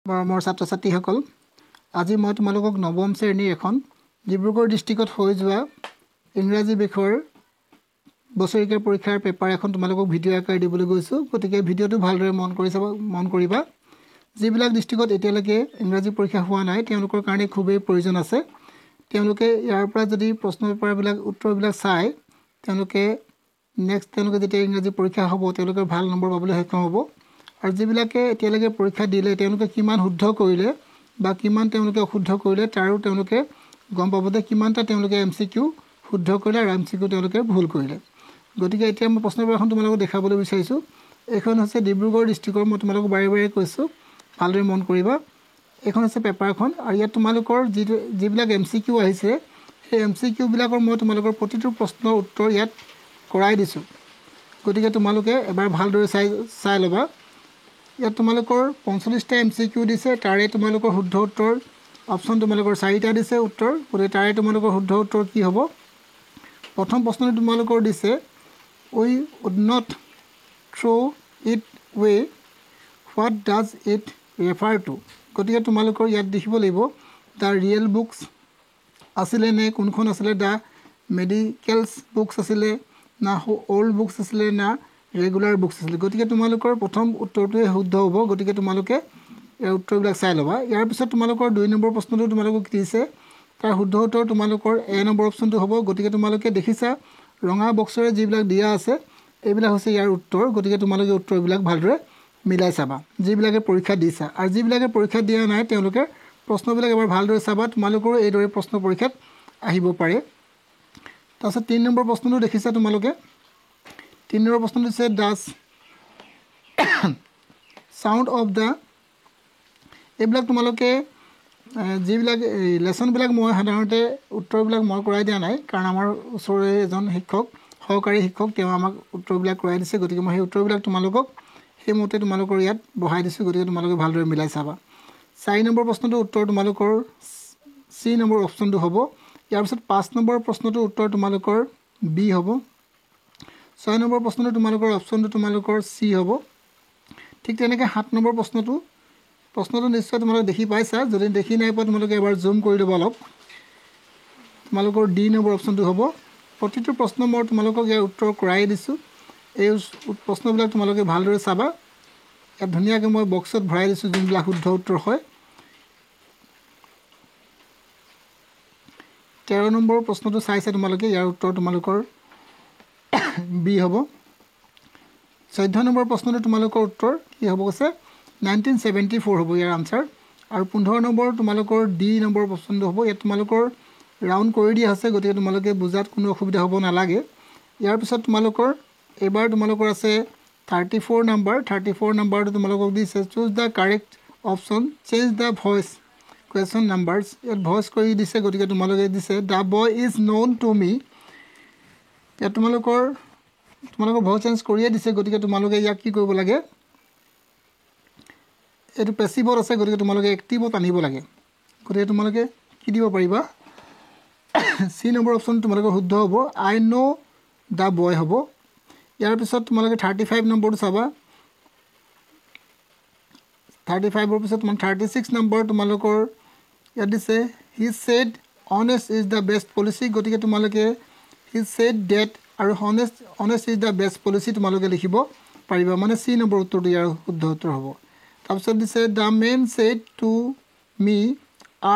মোৰ ছাত্ৰ ছাত্ৰীসকল আজি মই তোমালোকক নৱম শ্ৰেণীৰ এখন ডিব্ৰুগড় ডিষ্ট্ৰিক্টত হৈ যোৱা ইংৰাজী বিষয়ৰ বছৰিকীয়া পৰীক্ষাৰ পেপাৰ এখন তোমালোকক ভিডিঅ' আকাৰে দিবলৈ গৈছোঁ গতিকে ভিডিঅ'টো ভালদৰে মন কৰিবা যিবিলাক ডিষ্ট্ৰিক্টত এতিয়ালৈকে ইংৰাজী পৰীক্ষা হোৱা নাই তেওঁলোকৰ কাৰণে খুবেই প্ৰয়োজন আছে তেওঁলোকে ইয়াৰ পৰা যদি প্ৰশ্ন পেপাৰবিলাক উত্তৰবিলাক চাই তেওঁলোকে যেতিয়া ইংৰাজী পৰীক্ষা হ'ব তেওঁলোকে ভাল নম্বৰ পাবলৈ সক্ষম হ'ব আৰু যিবিলাকে এতিয়ালৈকে পৰীক্ষা দিলে তেওঁলোকে কিমান শুদ্ধ কৰিলে বা কিমান তেওঁলোকে অশুদ্ধ কৰিলে তাৰো তেওঁলোকে গম পাব যে কিমানটা তেওঁলোকে এমচিকিউ শুদ্ধ কৰিলে আৰু এমচিকিউ তেওঁলোকে ভুল কৰিলে গতিকে এতিয়া মই প্ৰশ্ন পেপাৰখন তোমালোকক দেখাবলৈ বিচাৰিছোঁ এইখন হৈছে ডিব্ৰুগড় ডিষ্ট্ৰিক্টৰ মই তোমালোকক বাৰে বাৰে কৈছোঁ ভালদৰে মন কৰিবা এইখন হৈছে পেপাৰখন আৰু ইয়াত তোমালোকৰ যিবিলাক এমচিকিউ আহিছে সেই এমচিকিউবিলাকৰ মই তোমালোকৰ প্ৰতিটো প্ৰশ্নৰ উত্তৰ ইয়াত কৰাই দিছোঁ গতিকে তোমালোকে এবাৰ ভালদৰে চাই ল'বা ইয়াত তোমালোকৰ 45টা এমচিকিউ দিছে তাৰে তোমালোকৰ শুদ্ধ উত্তৰ অপশ্যন তোমালোকৰ 4টা দিছে উত্তৰ গতিকে তাৰে তোমালোকৰ শুদ্ধ উত্তৰ কি হ'ব প্ৰথম প্ৰশ্নটো তোমালোকৰ দিছে we would not throw it away what does it refer to গতিকে তোমালোকৰ ইয়াত দেখিব লাগিব দ্য ৰিয়েল বুকছ আছিলে নে কোনখন আছিলে দ্য মেডিকেলছ বুকছ আছিলে না অল্ড বুকছ আছিলে না ৰেগুলাৰ বুকছ আছিলে গতিকে তোমালোকৰ প্ৰথম উত্তৰটোৱে শুদ্ধ হ'ব গতিকে তোমালোকে ইয়াৰ উত্তৰবিলাক চাই ল'বা ইয়াৰ পিছত তোমালোকৰ 2 নম্বৰ প্ৰশ্নটো তোমালোকক দিছে তাৰ শুদ্ধ উত্তৰ তোমালোকৰ এ নম্বৰ অপশ্যনটো হ'ব গতিকে তোমালোকে দেখিছা ৰঙা বক্সৰে যিবিলাক দিয়া আছে এইবিলাক হৈছে ইয়াৰ উত্তৰ গতিকে তোমালোকে উত্তৰবিলাক ভালদৰে মিলাই চাবা যিবিলাকে পৰীক্ষা দিছা আৰু যিবিলাকে পৰীক্ষা দিয়া নাই তেওঁলোকে প্ৰশ্নবিলাক এবাৰ ভালদৰে চাবা তোমালোকৰো এইদৰে প্ৰশ্ন পৰীক্ষাত আহিব পাৰে তাৰপিছত 3 নম্বৰ প্ৰশ্নটো দেখিছা তোমালোকে 3 নম্বৰ প্ৰশ্নটো হৈছে ডাজ সাউণ্ড অফ দ্য এইবিলাক তোমালোকে যিবিলাক লেচনবিলাক মই সাধাৰণতে উত্তৰবিলাক মই কৰাই দিয়া নাই কাৰণ আমাৰ ওচৰৰে এজন সহকাৰী শিক্ষক তেওঁ আমাক উত্তৰবিলাক কৰাই দিছে গতিকে মই সেই উত্তৰবিলাক তোমালোকক সেইমতে তোমালোকৰ ইয়াত বহাই দিছোঁ গতিকে তোমালোকে ভালদৰে মিলাই চাবা 4 নম্বৰ প্ৰশ্নটোৰ উত্তৰ তোমালোকৰ চি নম্বৰ অপশ্যনটো হ'ব ইয়াৰ পিছত 5 নম্বৰ প্ৰশ্নটোৰ উত্তৰ তোমালোকৰ বি হ'ব 6 নম্বৰ প্ৰশ্নটো তোমালোকৰ অপশ্যনটো তোমালোকৰ চি হ'ব ঠিক তেনেকৈ 7 নম্বৰ প্ৰশ্নটো নিশ্চয় তোমালোকে দেখি পাইছা যদি দেখি নাই পোৱা তোমালোকে এবাৰ জুম কৰি ল'ব অলপ তোমালোকৰ ডি নম্বৰ অপশ্যনটো হ'ব প্ৰতিটো প্ৰশ্ন মই তোমালোকক ইয়াৰ উত্তৰ কৰাই দিছোঁ এই প্ৰশ্নবিলাক তোমালোকে ভালদৰে চাবা ইয়াত ধুনীয়াকৈ মই বক্সত ভৰাই দিছোঁ যোনবিলাক শুদ্ধ উত্তৰ হয় 13 নম্বৰ প্ৰশ্নটো চাইছে তোমালোকে ইয়াৰ উত্তৰ তোমালোকৰ বি হ'ব 14 নম্বৰ প্ৰশ্নটো তোমালোকৰ উত্তৰ কি হ'ব কৈছে 1974 হ'ব ইয়াৰ আনসাৰ আৰু 15 নম্বৰ তোমালোকৰ ডি নম্বৰ অপশ্যনটো হ'ব ইয়াত তোমালোকৰ ৰাউণ্ড কৰি দিয়া আছে গতিকে তোমালোকে বুজাত কোনো অসুবিধা হ'ব নালাগে ইয়াৰ পিছত তোমালোকৰ এবাৰ তোমালোকৰ আছে 34 নম্বৰটো তোমালোকক দিছে choose the correct option change the voice question numbers ইয়াত ভইচ কৰি দিছে গতিকে তোমালোকে দিছে the boy is known to me ইয়াত তোমালোকৰ ভইচ চেঞ্জ কৰিয়ে দিছে গতিকে তোমালোকে ইয়াক কি কৰিব লাগে এইটো পেছিভত আছে গতিকে তোমালোকে এক্টিভত আনিব লাগে গতিকে তোমালোকে কি দিব পাৰিবা চি নম্বৰ অপশ্যন তোমালোকৰ শুদ্ধ হ'ব আই ন' দ্য বয় হ'ব ইয়াৰ পিছত তোমালোকে 35 নম্বৰটো চাবা 35ৰ পিছত 36 নম্বৰ তোমালোকৰ ইয়াত দিছে হি said honest is the best policy গতিকে তোমালোকে হি ছেড ডেট আৰু honest is the best policy তোমালোকে লিখিব পাৰিবা মানে চি নম্বৰ উত্তৰটো ইয়াৰ শুদ্ধ উত্তৰ হ'ব তাৰপিছত দিছে the man said to me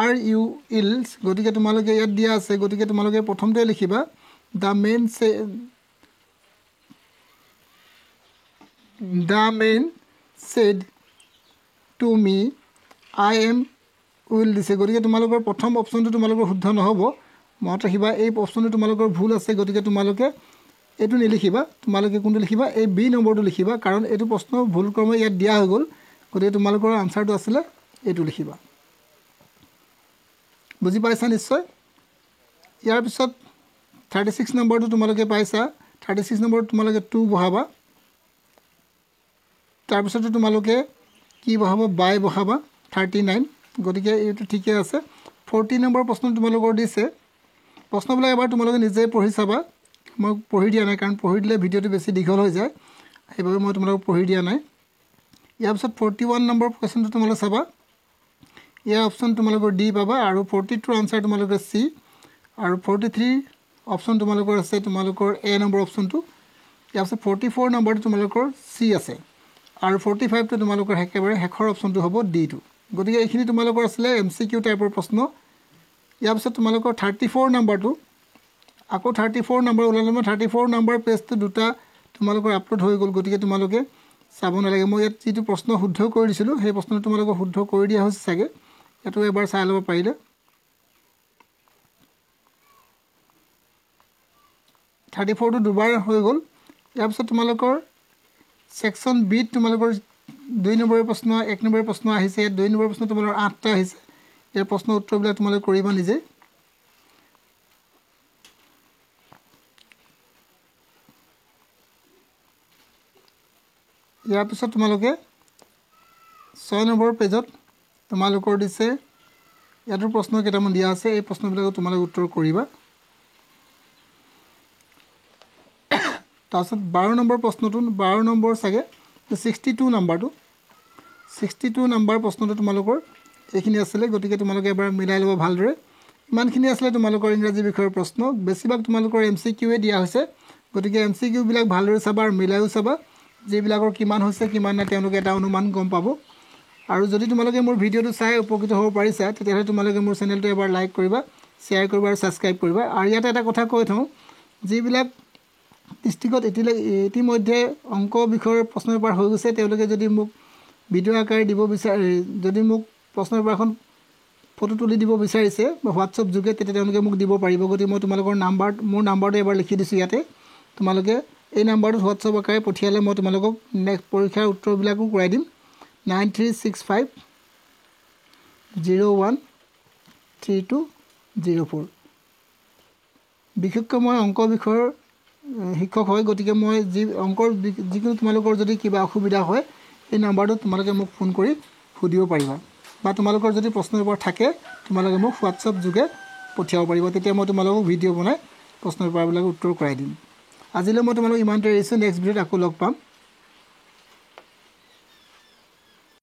are you ill গতিকে তোমালোকে ইয়াত দিয়া আছে গতিকে তোমালোকে প্ৰথমতে লিখিবা the man said to me I am well দিছে গতিকে তোমালোকৰ প্ৰথম অপশ্যনটো তোমালোকৰ শুদ্ধ নহ'ব মনত ৰাখিবা এই অপশ্যনটো তোমালোকৰ ভুল আছে গতিকে তোমালোকে এইটো নিলিখিবা তোমালোকে কোনটো লিখিবা এই বি নম্বৰটো লিখিবা কাৰণ এইটো প্ৰশ্ন ভুল ক্ৰমে ইয়াত দিয়া হৈ গ'ল গতিকে তোমালোকৰ আনসাৰটো আছিলে এইটো লিখিবা বুজি পাইছা নিশ্চয় ইয়াৰ পিছত 36 নম্বৰটো তোমালোকে পাইছা 36 নম্বৰত তোমালোকে 2 বহাবা তাৰপিছতো তোমালোকে কি বহাবা বাই বহাবা 39 গতিকে এইটো ঠিকে আছে 40 নম্বৰ প্ৰশ্ন তোমালোকৰ দিছে প্ৰশ্নবিলাক এবাৰ তোমালোকে নিজে পঢ়ি চাবা মই পঢ়ি দিয়া নাই কাৰণ পঢ়ি দিলে ভিডিঅ'টো বেছি দীঘল হৈ যায় সেইবাবে মই তোমালোকক পঢ়ি দিয়া নাই ইয়াৰ পিছত 41 নম্বৰ কুৱেশ্যনটো তোমালোকে চাবা ইয়াৰ অপশ্যন তোমালোকৰ ডি পাবা আৰু 42 আনসাৰ তোমালোকৰ সি আৰু 43 অপশ্যন তোমালোকৰ আছে তোমালোকৰ এ নম্বৰ অপশ্যনটো ইয়াৰ আছে 44 নম্বৰটো তোমালোকৰ সি আছে আৰু 45 টো তোমালোকৰ একেবাৰে শেষৰ অপশ্যনটো হ'ব ডি টো গতিকে এইখিনি তোমালোকৰ আছিল এমসিকিউ টাইপৰ প্ৰশ্ন ইয়াৰ পিছত তোমালোকৰ 34 নম্বৰটো আকৌ 34 নম্বৰ ওলালে মই 34 নম্বৰ পেজটো দুটা তোমালোকৰ আপলোড হৈ গ'ল গতিকে তোমালোকে চাব নালাগে মই ইয়াত যিটো প্ৰশ্ন শুদ্ধ কৰি দিছিলোঁ সেই প্ৰশ্নটো তোমালোকক শুদ্ধ কৰি দিয়া হৈছে চাগে এটো এবাৰ চাই ল'ব পাৰিলে 34 টো দুবাৰ হৈ গ'ল ইয়াৰ পিছত তোমালোকৰ সেকশন বি তোমালোকৰ 2 নম্বৰ প্ৰশ্ন 1 নম্বৰ প্ৰশ্ন আহিছে 2 নম্বৰ প্ৰশ্ন তোমালোকৰ 8টা আহিছে ইয়াৰ প্ৰশ্ন উত্তৰবিলাক তোমালোকে কৰিবা নিজে ইয়াৰ পিছত তোমালোকে 6 নম্বৰ পেজত তোমালোকৰ দিছে ইয়াৰ প্ৰশ্ন কেইটামান দিয়া আছে এই প্ৰশ্নবিলাক তোমালোকে উত্তৰ কৰিবা তাৰপিছত 12 নম্বৰ প্ৰশ্নটো 12 নম্বৰ চাগে 62 নম্বৰটো 62 নম্বৰ প্ৰশ্নটো তোমালোকৰ এইখিনি আছিল গতিকে তোমালোকে এবাৰ মিলাই ল'ব ভালদৰে ইমানখিনি আছিল তোমালোকৰ ইংৰাজী বিষয়ৰ প্ৰশ্ন বেছিভাগ তোমালোকৰ এমসিকিউ এ দিয়া হৈছে গতিকে এমসিকিউ বিলাক ভালদৰে চাবা আৰু মিলাইও চাবা যেবিলাকৰ কিমান হৈছে কিমান না তেওঁলোকে এটা অনুমান গম পাব আৰু যদি তোমালোকে মোৰ ভিডিওটো চাই উপকৃত হ'ব পাৰিছা তেতিয়াহ'লে তোমালোকে মোৰ চেনেলটো এবাৰ লাইক কৰিবা শ্বেয়াৰ কৰিবা আৰু সাবস্ক্ৰাইব কৰিবা আৰু ইয়াতে এটা কথা কৈ থওঁ যিবিলাক ডিস্ট্ৰিক্টত ইতিমধ্যে অংক বিষয়ৰ প্ৰশ্ন পেপাৰ হৈ গৈছে তেওঁলোকে যদি মোক ভিডিও আকাৰে দিব বিচাৰে যদি মোক প্ৰশ্ন পেপাৰখন ফটো তুলি দিব বিচাৰিছে বা WhatsApp যোগে তেতিয়া তেওঁলোকে মোক দিব পাৰিব গতিকে মই তোমালোকৰ মোৰ নাম্বাৰটো এবাৰ লিখি দিছোঁ ইয়াতে তোমালোকে এই নাম্বাৰটো WhatsApp আকাৰে পঠিয়ালে মই তোমালোকক নেক্সট পৰীক্ষাৰ উত্তৰবিলাকো কৰাই দিম 9365 01 3204 বিশেষকৈ মই অংক বিষয়ৰ শিক্ষক হয় গতিকে মই যি অংকৰ যিকোনো তোমালোকৰ যদি কিবা অসুবিধা হয় এই নাম্বাৰটো তোমালোকে মোক ফোন কৰি সুধিব পাৰিবা বা তোমালোকৰ যদি প্ৰশ্ন পেপাৰ থাকে তোমালোকে মোক WhatsApp যোগে পঠিয়াব পাৰিবা তেতিয়া মই তোমালোকক ভিডিও বনাই প্ৰশ্ন পেপাৰবিলাক উত্তৰ কৰাই দিম আজিলৈ মই তোমালোকক ইমানতে এৰিছোঁ নেক্সট ভিডিঅ'ত আকৌ লগ পাম